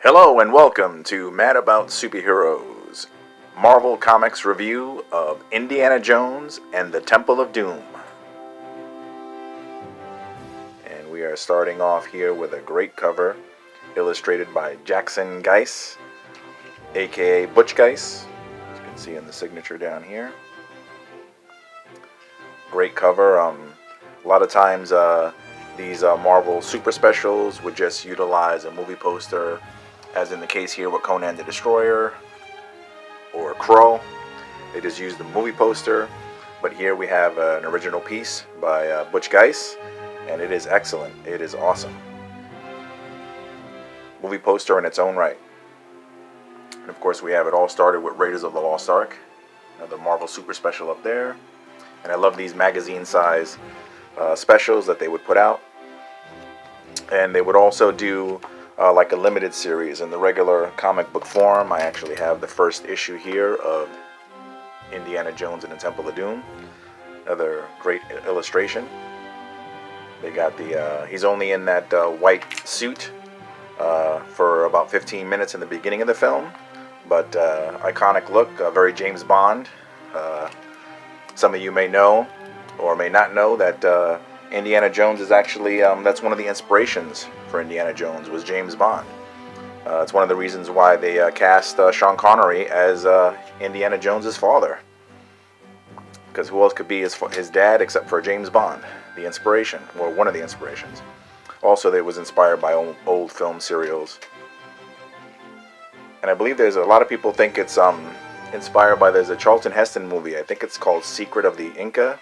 Hello and welcome to Mad About Superheroes, Marvel Comics review of Indiana Jones and the Temple of Doom. And we are starting off here with a great cover illustrated by Jackson Geiss, aka Butch Geiss, as you can see in the signature down here. Great cover. A lot of times these Marvel super specials would just utilize a movie poster, as in the case here with Conan the Destroyer or Crow. They just used the movie poster, but here we have an original piece by Butch Geiss, and it is excellent. It is awesome. Movie poster in its own right. And of course we have it all started with Raiders of the Lost Ark, another Marvel super special up there. And I love these magazine size specials that they would put out. And they would also do like a limited series in the regular comic book form. I actually have the first issue here of Indiana Jones and the Temple of Doom. Another great illustration. They got the he's only in that white suit for about 15 minutes in the beginning of the film, but iconic look, very James Bond. Some of you may know or may not know that Indiana Jones is actually, that's one of the inspirations for Indiana Jones was James Bond. It's one of the reasons why they cast Sean Connery as Indiana Jones's father. Because who else could be his dad except for James Bond, the inspiration, or one of the inspirations. Also, it was inspired by old film serials. And I believe there's a lot of people think it's inspired by, there's a Charlton Heston movie, I think it's called Secret of the Inca,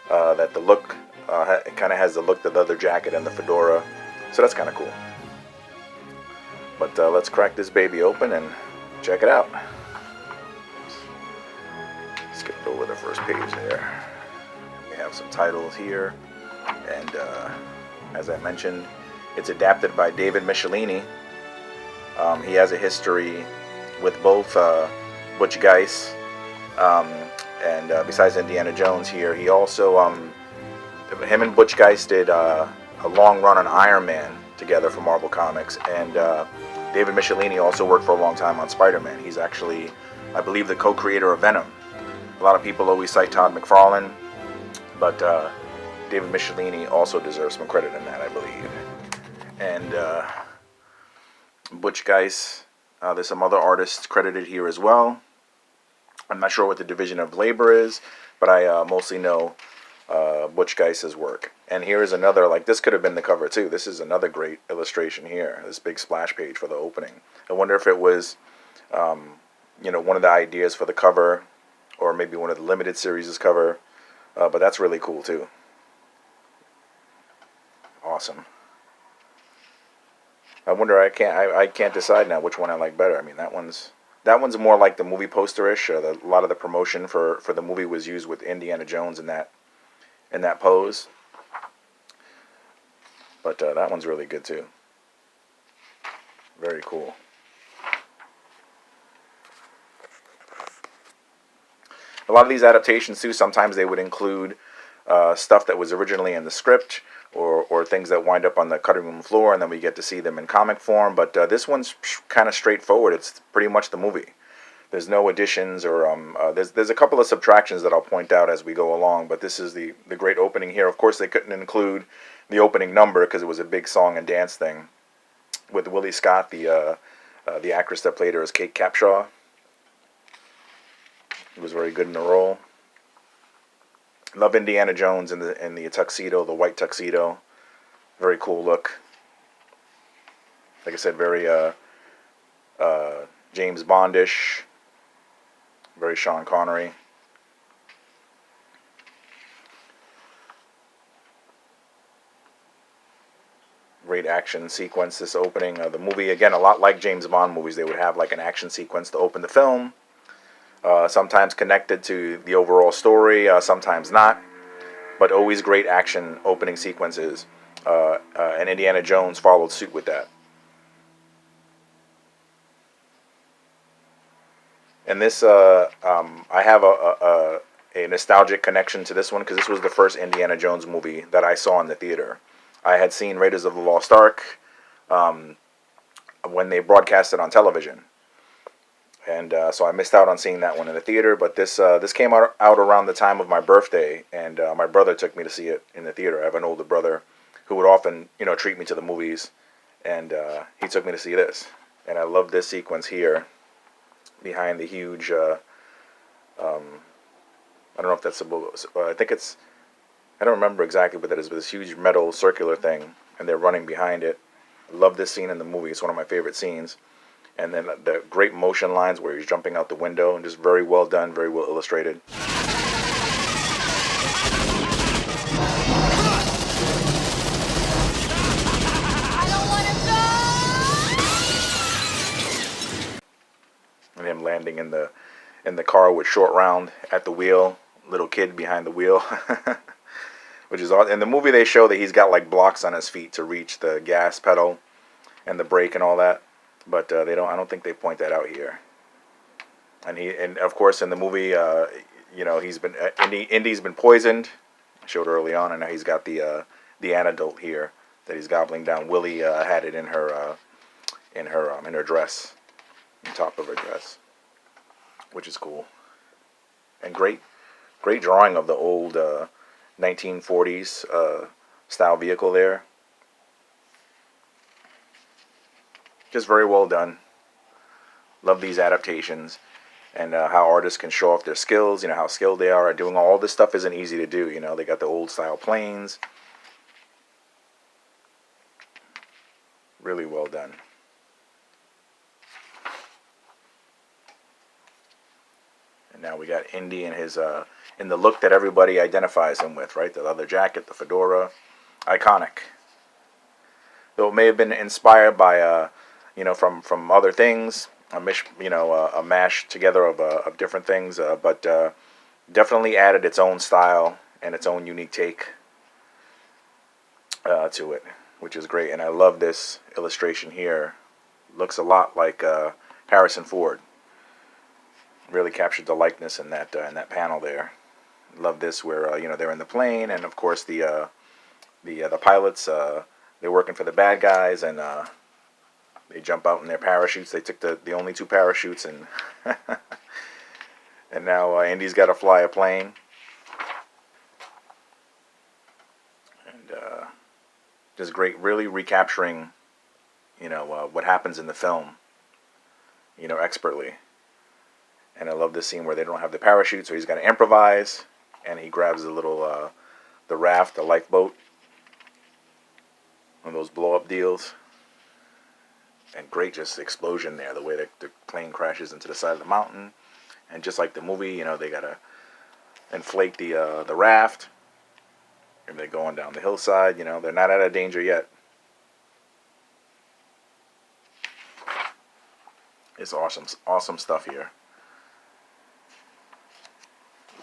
that the look, it kind of has the look, the leather jacket and the fedora, so that's kind of cool. But let's crack this baby open and check it out. Skip over the first page there. We have some titles here, and as I mentioned, it's adapted by David Michelini. He has a history with both Butch Geiss, and besides Indiana Jones here, he also, him and Butch Geiss did a long run on Iron Man together for Marvel Comics, and David Michelini also worked for a long time on Spider-Man. He's actually, I believe, the co-creator of Venom. A lot of people always cite Todd McFarlane, but David Michelini also deserves some credit in that, I believe. And Butch Geiss, there's some other artists credited here as well. I'm not sure what the division of labor is, but I mostly know Butch Geiss's work. And here is another, like, this could have been the cover too. This is another great illustration here, this big splash page for the opening. I wonder if it was, one of the ideas for the cover, or maybe one of the limited series' cover, but that's really cool too. Awesome. I wonder, I can't decide now which one I like better. I mean, that one's more like the movie poster-ish. A lot of the promotion for the movie was used with Indiana Jones in that pose. But that one's really good too. Very cool. A lot of these adaptations too, sometimes they would include stuff that was originally in the script, or things that wind up on the cutting room floor, and then we get to see them in comic form. But this one's kind of straightforward. It's pretty much the movie. There's no additions, or there's a couple of subtractions that I'll point out as we go along, but this is the great opening here. Of course, they couldn't include the opening number because it was a big song and dance thing with Willie Scott, the actress that played her as Kate Capshaw. He was very good in the role. Love Indiana Jones in the tuxedo, the white tuxedo. Very cool look. Like I said, very James Bondish. Very Sean Connery. Great action sequence, this opening. The movie, again, a lot like James Bond movies, they would have like an action sequence to open the film. Sometimes connected to the overall story, sometimes not. But always great action opening sequences. And Indiana Jones followed suit with that. And this, I have a nostalgic connection to this one because this was the first Indiana Jones movie that I saw in the theater. I had seen Raiders of the Lost Ark when they broadcast it on television. And so I missed out on seeing that one in the theater. But this came out around the time of my birthday, and my brother took me to see it in the theater. I have an older brother who would often, treat me to the movies, and he took me to see this. And I love this sequence here behind the huge. I don't know if that's I think it's. I don't remember exactly, but that is this huge metal circular thing, and they're running behind it. I love this scene in the movie. It's one of my favorite scenes. And then the great motion lines where he's jumping out the window, and just very well done, very well illustrated. And him landing in the car with Short Round at the wheel, little kid behind the wheel. Which is awesome. In the movie they show that he's got like blocks on his feet to reach the gas pedal and the brake and all that. But they don't. I don't think they point that out here. And of course in the movie, he's been Indy's been poisoned. I showed early on, and now he's got the antidote here that he's gobbling down. Willie had it in her dress, on top of her dress, which is cool. And great drawing of the old 1940s style vehicle there. Just very well done. Love these adaptations, and how artists can show off their skills. How skilled they are at doing all this stuff isn't easy to do. They got the old style planes. Really well done. And now we got Indy in his in the look that everybody identifies him with, right? The leather jacket, the fedora, iconic. Though it may have been inspired by from other things, a mash together of different things, but definitely added its own style and its own unique take to it, which is great. And I love this illustration here. Looks a lot like Harrison Ford. Really captured the likeness in that panel there. Love this where they're in the plane, and of course the pilots they're working for the bad guys, and they jump out in their parachutes. They took the only two parachutes, and and now Indy's got to fly a plane. And just great, really recapturing, what happens in the film, expertly. And I love this scene where they don't have the parachute, so he's got to improvise, and he grabs the little the raft, the lifeboat, one of those blow-up deals. And great just explosion there, the way that the plane crashes into the side of the mountain. And just like the movie, they gotta inflate the raft, and they're going down the hillside. They're not out of danger yet. It's awesome stuff here.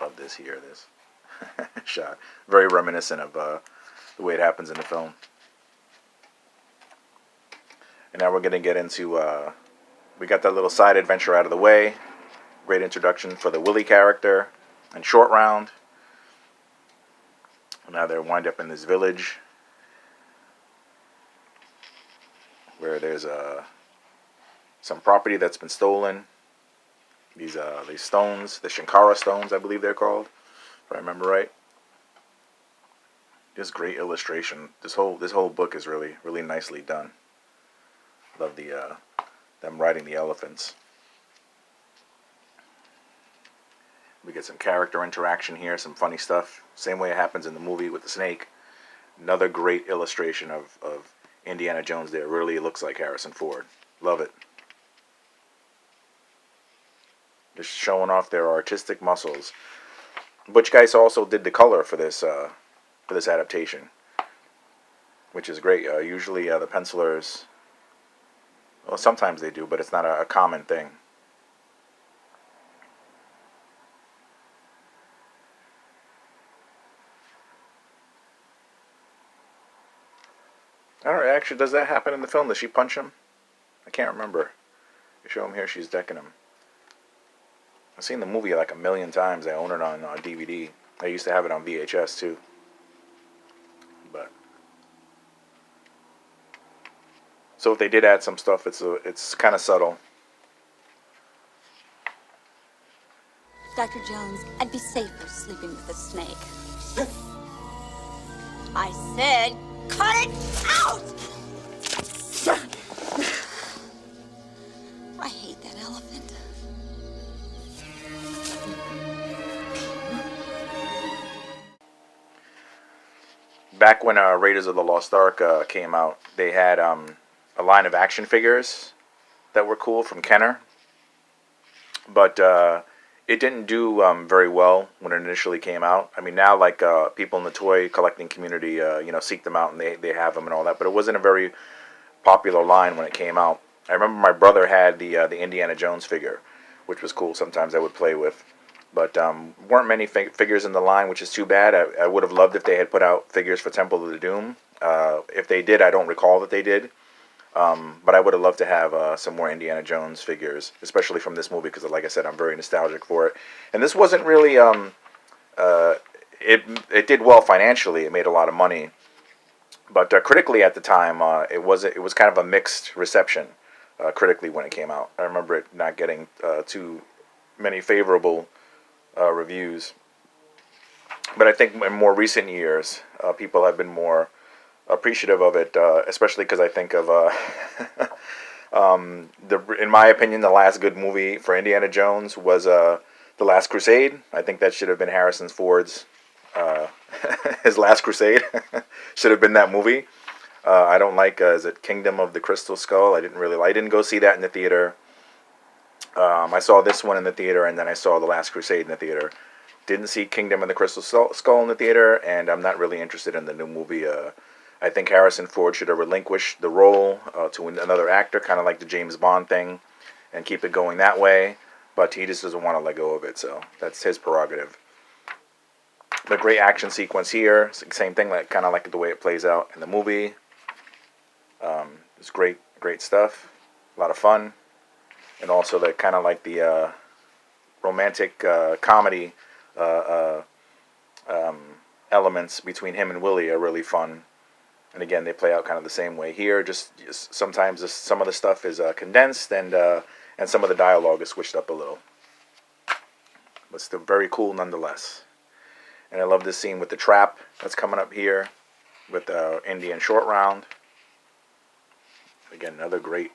Love this here, this shot, very reminiscent of the way it happens in the film. And now we're going to get into, we got that little side adventure out of the way. Great introduction for the Willie character and Short Round. And now they're wind up in this village where there's some property that's been stolen. These stones, the Shankara stones, I believe they're called, if I remember right. Just great illustration. This whole book is really, really nicely done. Love them riding the elephants. We get some character interaction here, some funny stuff. Same way it happens in the movie with the snake. Another great illustration of Indiana Jones there. Really looks like Harrison Ford. Love it. Just showing off their artistic muscles. Butch Guice also did the color for this adaptation, which is great. Usually the pencilers, well, sometimes they do, but it's not a common thing. I don't know, actually, does that happen in the film? Does she punch him? I can't remember. They show him here, she's decking him. I've seen the movie like a million times. I own it on DVD. I used to have it on VHS too. But So if they did add some stuff, it's kind of subtle. Dr. Jones, I'd be safer sleeping with a snake. I said, cut it out! I hate that elephant. Back when Raiders of the Lost Ark came out, they had a line of action figures that were cool from Kenner, but it didn't do very well when it initially came out. I mean, now like people in the toy collecting community, seek them out and they have them and all that. But it wasn't a very popular line when it came out. I remember my brother had the Indiana Jones figure, which was cool. Sometimes I would play with, but weren't many figures in the line, which is too bad. I would have loved if they had put out figures for Temple of the Doom. If they did, I don't recall that they did. But I would have loved to have some more Indiana Jones figures, especially from this movie, because, like I said, I'm very nostalgic for it. And this wasn't really it did well financially. It made a lot of money, but critically at the time, it was kind of a mixed reception critically when it came out. I remember it not getting too many favorable reviews. But I think in more recent years, people have been more appreciative of it, especially because I think of in my opinion, the last good movie for Indiana Jones was The Last Crusade. I think that should have been Harrison Ford's his Last Crusade. Should have been that movie. I don't like is it Kingdom of the Crystal Skull? I didn't go see that in the theater. I saw this one in the theater, and then I saw The Last Crusade in the theater. Didn't see Kingdom of the Crystal Skull in the theater, and I'm not really interested in the new movie. I think Harrison Ford should have relinquished the role to another actor, kind of like the James Bond thing, and keep it going that way. But he just doesn't want to let go of it, so that's his prerogative. The great action sequence here, same thing, like kind of like the way it plays out in the movie. It's great stuff, a lot of fun, and also the kind of like the romantic comedy elements between him and Willie are really fun. And again, they play out kind of the same way here. Just sometimes some of the stuff is condensed, and some of the dialogue is switched up a little, but still very cool nonetheless. And I love this scene with the trap that's coming up here with the Indian short round. Again, another great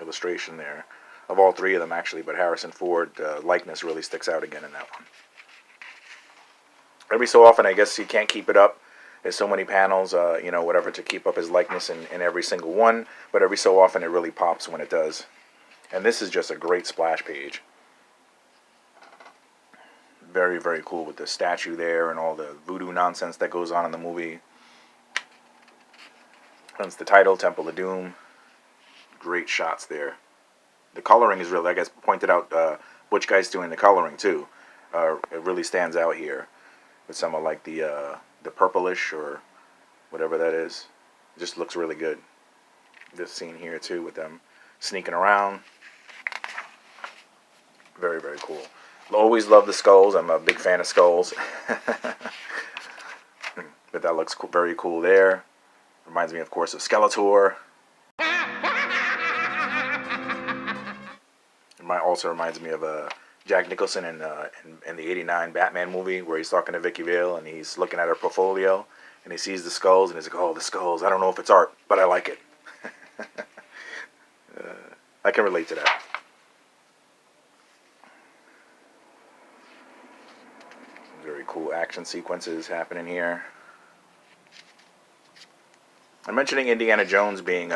illustration there of all three of them actually, but Harrison Ford likeness really sticks out again in that one. Every so often, I guess you can't keep it up. There's so many panels, whatever, to keep up his likeness in every single one. But every so often, it really pops when it does. And this is just a great splash page. Very, very cool with the statue there and all the voodoo nonsense that goes on in the movie. Hence the title, Temple of Doom. Great shots there. The coloring is really, I guess, pointed out, Butch Guy's doing the coloring too. It really stands out here with some of like the purplish or whatever that is. It just looks really good. This scene here too with them sneaking around. Very, very cool. Always love the skulls. I'm a big fan of skulls. But that looks very cool there. Reminds me, of course, of Skeletor. It also reminds me of Jack Nicholson in the '89 Batman movie where he's talking to Vicky Vale and he's looking at her portfolio and he sees the skulls and he's like, "Oh, the skulls. I don't know if it's art, but I like it." I can relate to that. Very cool action sequences happening here. I'm mentioning Indiana Jones being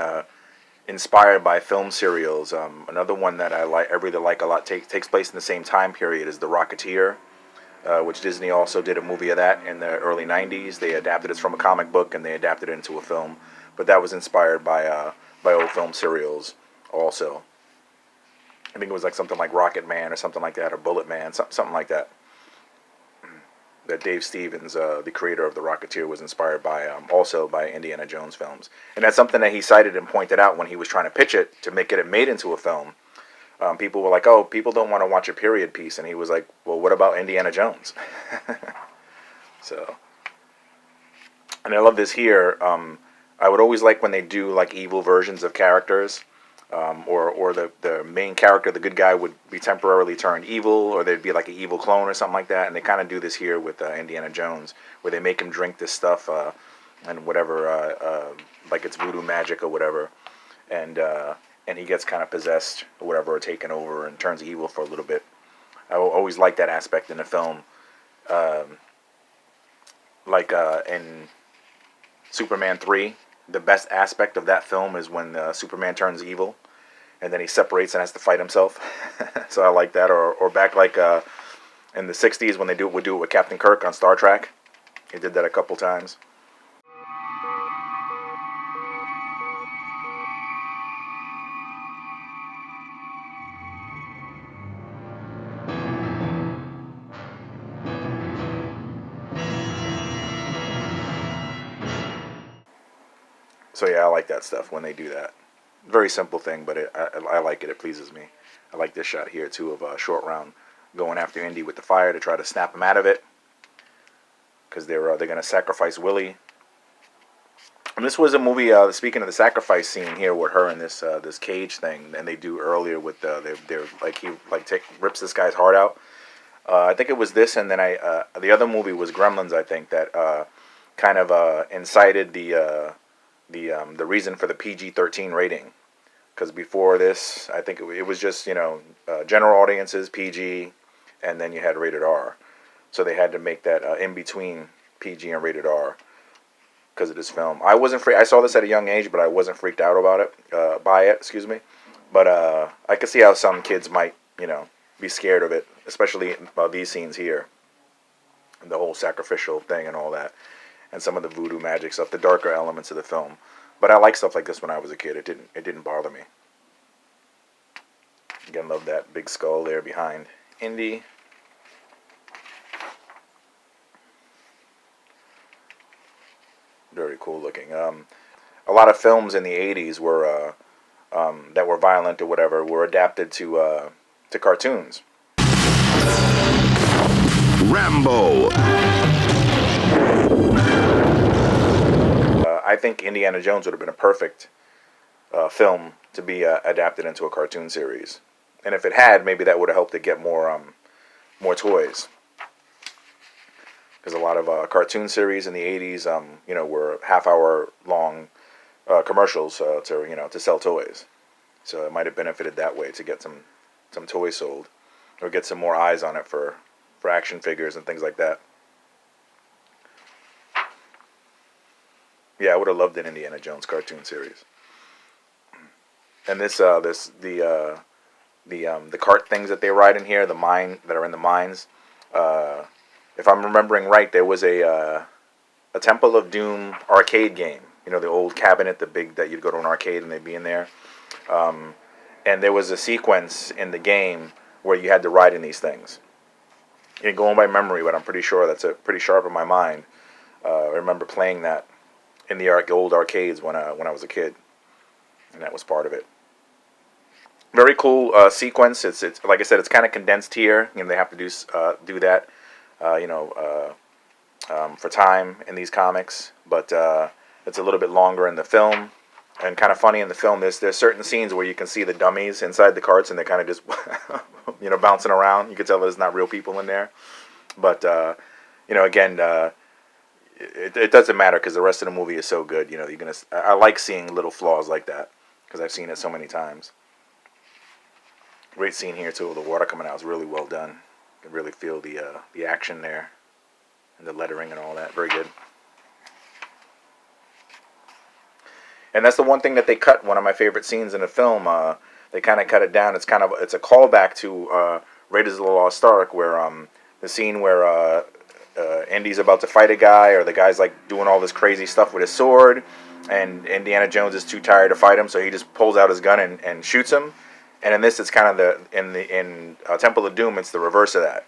inspired by film serials. Another one that I really like a lot takes place in the same time period as The Rocketeer, which Disney also did a movie of that in the early '90s. They adapted it from a comic book and they adapted it into a film, but that was inspired by old film serials also. I think it was like something like Rocket Man or something like that, or Bullet Man, something like that. That Dave Stevens, the creator of The Rocketeer, was inspired by, also by Indiana Jones films. And that's something that he cited and pointed out when he was trying to pitch it to make it made into a film. People were like, "Oh, people don't want to watch a period piece." And he was like, "Well, what about Indiana Jones?" So, and I love this here. I would always like when they do like evil versions of characters, or the main character, the good guy, would be temporarily turned evil, or there'd be like an evil clone or something like that. And they kind of do this here with Indiana Jones, where they make him drink this stuff and whatever, like it's voodoo magic or whatever, and he gets kind of possessed or whatever, or taken over, and turns evil for a little bit. I always like that aspect in the film, like in Superman 3. The best aspect of that film is when Superman turns evil, and then he separates and has to fight himself. So I like that. Or back like in the '60s when they would do it with Captain Kirk on Star Trek. He did that a couple times. So yeah, I like that stuff when they do that. Very simple thing, but I like it. It pleases me. I like this shot here too of a Short Round going after Indy with the fire to try to snap him out of it, because they're gonna sacrifice Willie. And this was a movie. Speaking of the sacrifice scene here with her in this cage thing, and they do earlier with they're like he like rips this guy's heart out. I think it was this, and then the other movie was Gremlins. I think that kind of incited the reason for the PG-13 rating. Because before this, I think it was just general audiences, PG, and then you had rated R. So they had to make that in between PG and rated R because of this film. I wasn't I saw this at a young age, but I wasn't freaked out about it by it. Excuse me. But I could see how some kids might be scared of it, especially these scenes here, and the whole sacrificial thing and all that, and some of the voodoo magic stuff, the darker elements of the film. But I like stuff like this when I was a kid. It didn't bother me. Again, love that big skull there behind Indy. Very cool looking. A lot of films in the '80s were that were violent or whatever were adapted to cartoons. Rambo. I think Indiana Jones would have been a perfect film to be adapted into a cartoon series, and if it had, maybe that would have helped it get more toys. Because a lot of cartoon series in the '80s, were half-hour long commercials to sell toys. So it might have benefited that way to get some toys sold, or get some more eyes on it for action figures and things like that. Yeah, I would have loved an Indiana Jones cartoon series. And the cart things that they ride in here, that are in the mines. If I'm remembering right, there was a Temple of Doom arcade game. The old cabinet, the big that you'd go to an arcade and they'd be in there. And there was a sequence in the game where you had to ride in these things. Going by memory, but I'm pretty sure that's pretty sharp in my mind. I remember playing that in the old arcades when I was a kid, and that was part of it. Very cool sequence. It's like I said, it's kind of condensed here. They have to do that, for time in these comics, but it's a little bit longer in the film. And kind of funny in the film, there's certain scenes where you can see the dummies inside the carts, and they're kind of just bouncing around. You can tell there's not real people in there, but again. It doesn't matter because the rest of the movie is so good. I like seeing little flaws like that because I've seen it so many times. Great scene here too. The water coming out is really well done. You can really feel the action there, and the lettering and all that. Very good. And that's the one thing that they cut. One of my favorite scenes in the film. They kind of cut it down. It's a callback to Raiders of the Lost Ark, where the scene where Indy's about to fight a guy, or the guy's like doing all this crazy stuff with his sword, and Indiana Jones is too tired to fight him, so he just pulls out his gun and shoots him. And in this, it's kind of in Temple of Doom, it's the reverse of that.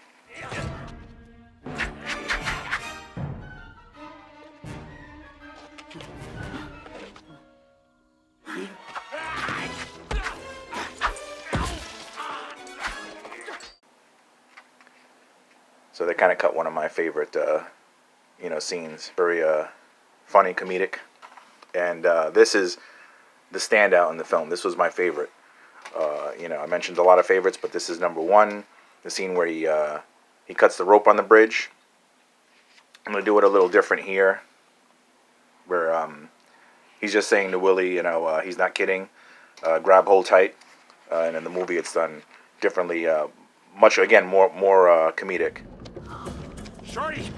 So they kind of cut one of my favorite scenes. Very funny, comedic. And this is the standout in the film. This was my favorite. I mentioned a lot of favorites, but this is number one. The scene where he cuts the rope on the bridge. I'm gonna do it a little different here, where he's just saying to Willie, he's not kidding. Grab hold tight. And in the movie, it's done differently. Much again, more comedic. Shorty,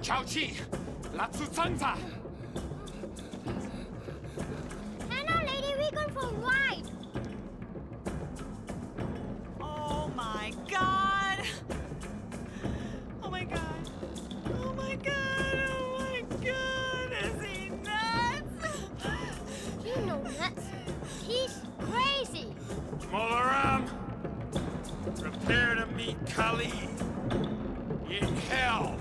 巧气，拉出挣扎。 Hello, lady, we going for a ride. Oh my god! Oh my god! Oh my god! Oh my god! Is he nuts? You know nuts. He's crazy. Molaram, prepare to meet Kali in hell.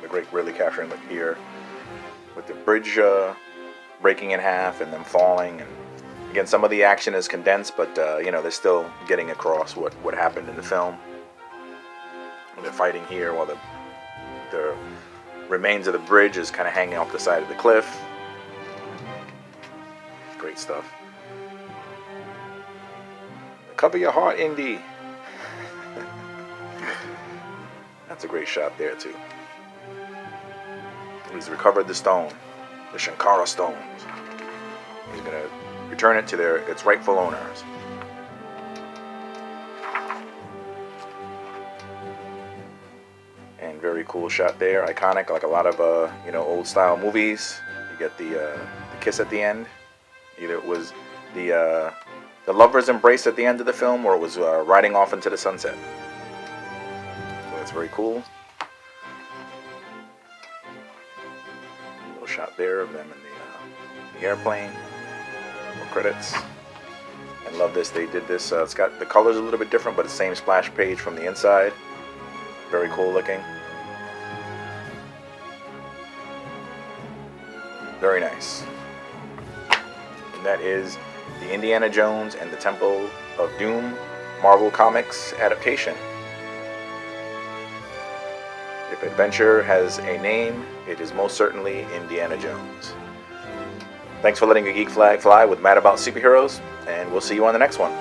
The great really capturing it here with the bridge breaking in half and then falling. And again, some of the action is condensed, but they're still getting across what happened in the film. They're fighting here while the remains of the bridge is kind of hanging off the side of the cliff. Great stuff. Cover your heart, Indy. That's a great shot there too. He's recovered the stone, the Shankara stones. He's gonna return it to its rightful owners. And very cool shot there, iconic, like a lot of old style movies. You get the kiss at the end. Either it was the lovers' embrace at the end of the film, or it was riding off into the sunset. So that's very cool. A little shot there of them in the airplane. More credits. And love this. They did this. It's got the colors a little bit different, but the same splash page from the inside. Very cool looking. Very nice. And that is the Indiana Jones and the Temple of Doom Marvel Comics adaptation. If adventure has a name, it is most certainly Indiana Jones. Thanks for letting your geek flag fly with Mad About Superheroes, and we'll see you on the next one.